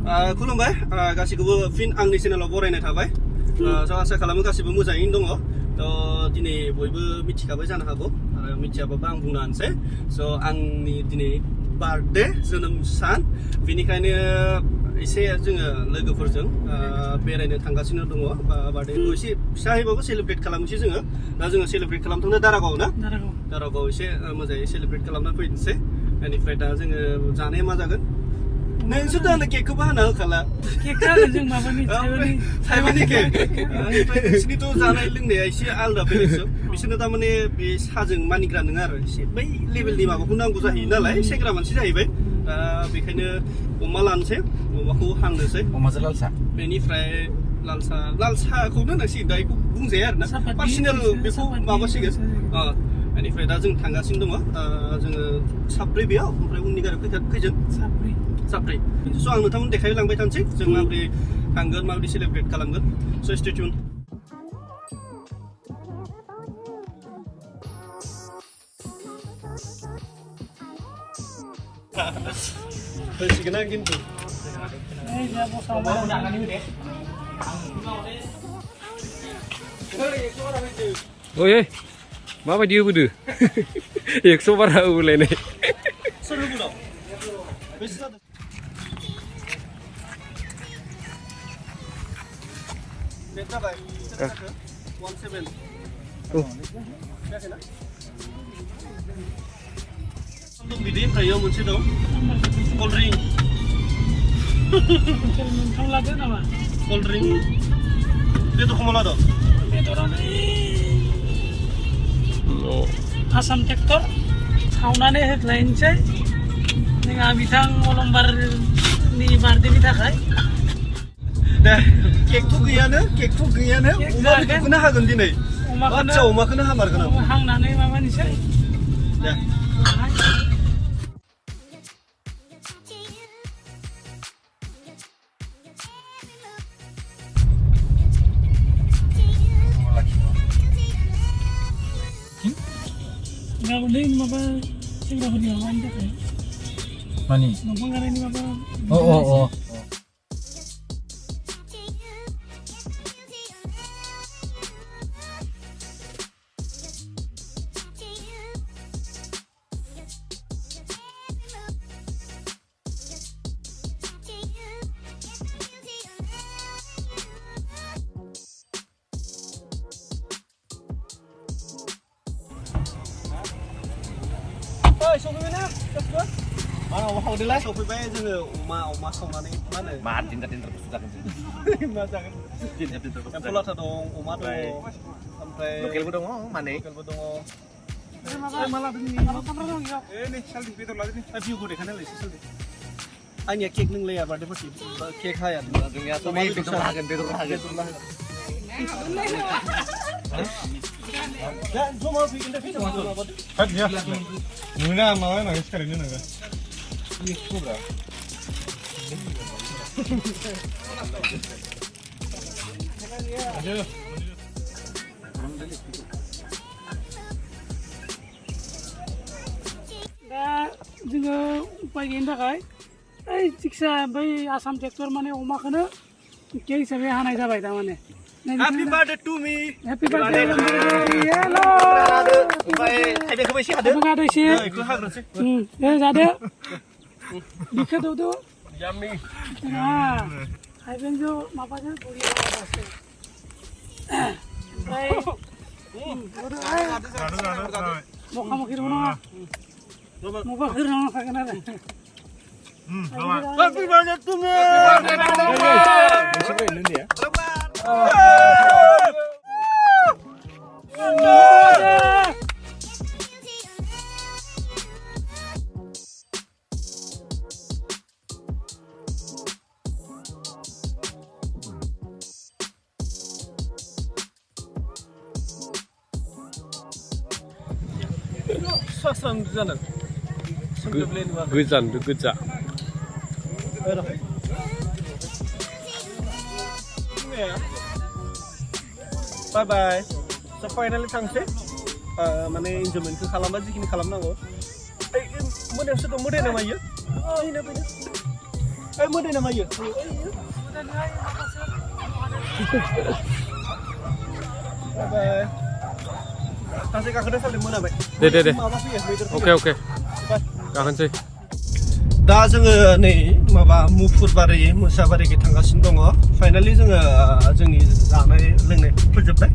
खुलुमबाय गासिखौबो फिन आंनि चेनेलाव बरायनाय थाबाय आसा खालामो गासिबो मोजाङैनो दङ दिनै बयबो मिथिखाबाय जानो हागौ आरो मिथियाबाबो आं बुंनो हानोसै आंनि दिनै बार्थडे जोनोम सान बेनिखायनो एसे जोङो लोगोफोरजों बेरायनो थांगासिनो दङ बार्थडेखौ एसे फिसाहैबाबो सेलिब्रेट खालामनोसै जोङो दा जोङो सेलिब्रेट खालामथ'नो दारागाव ना दारागाव एसे मोजाङै सेलिब्रेट खालामना फैनोसै बेनिफ्राय दा जोङो जानाया मा जागोन नोंसोर दानो केकखौबो हाना होखाला केकआ जों माबानि थाइबानि केक ओमफ्राय नोंसिनिथ' जानाय लोंनाया एसे आलदा बेलेगसो बिसोरनो थारमाने बे साजों मानिग्रा नङा आरो एसे बै लेभेलनि माबाखौ नांगौ जाहैयो नालाय सेंग्रा मानसि जाहैबाय दा बेखायनो अमा लानोसै अमाखौ हांनोसै अमाजों लाल साह बेनिफ्राय लाल साहखौनो होनांसिगोन दा बेखौ बुंजाया आरोना पार्सनेल बेखौ माबासिगोन बेनिफ्राय दा जों थांगासिनो दङ जोङो साब्रै बेयाव ओमफ्राय उननि गारियाव खैजोन साब्रै आं नोंथांमोन देखायलांबाय थानोसै जों माबोरै थांगोन माबोरै सेलिब्रेट खालामगोन स्टे टिउन होसिगोन आं खिन्थु ओइ माबायदि होबोदो 100 बारा होबोलायनाय सोर होबोदाव बेसे जादों बेट जाबाय 17 जायाखैना बिदि ओमफ्राय मोनसे दं कल्ड ड्रिंक मोनथाम लादो नामा कल्ड ड्रिंक बेदरखौ मा लादों आसाम ट्रेक्टर सावनानै होग्लायनोसै जोंहा बिथां अलंबारनि बार्थडेनि थाखाय दे केकथ' गैयानो अमा बेदरखौनो हागोन दिनै आदसा अमाखौनो हामारगोन आं हांनानै माबानोसै दे गाबोनलै माबा सेंग्राफोरनि माबानि थाखाय मानि दंफां गायनायनि माबा सफैबायना गासिबो mana अमा खावदोलाय सफैबाय जोङो अमा सावनानै मा होनो मा दिन्दार बुस्थु जागोन मा जागोन एम्फौ लाथा दं अमा दङ ओमफ्राय लकेलबो दङ माने लकेलबो दङ आंनिया केक नोंलाया बार्थडे पार्टि केक हाया जोंनिया बेदर हागोन जमा फैगोन दे नुना माबा नागिर सिखारनो नागा दा जोङो उपाय गैयिनि थाखाय ओइ सिक्सा बै आसाम ट्रेक्टर माने अमाखौनो केक हिसाबै हानाय जाबाय थारमाने Happy birthday to me. Happy birthday. Hello. ओमफ्राय थाइबेंखौबो एसे हादो हादो एसे बेखौ हाग्रोसै जादो बिखौ दौदो याम्मी थाइबेंजों माबाजों बरिया माबासो ओमफ्राय मखा मखि दङ नङा मबा होनांगौ थागोन आरो Happy birthday to me. Sasam jalan. Guzan, guzan. Bye bye. So finally थांसै माने एन्जयमेन्टखौ खालामबा जिखिनि खालामनांगौ मोनायावसो दं मोदाया नामा इयो ओइ मोदाय नामा इयो बाय सासे गाखोदो साले मोनाबाय दे माबा फैयो मैदेर अके अके गाखोनोसै दा जोङो नै माबा मुफुरबारि मोसाबारिखै थांगासिनो दङ फाइनालि जोङो जोंनि जानाय लोंनाय फोजोबबाय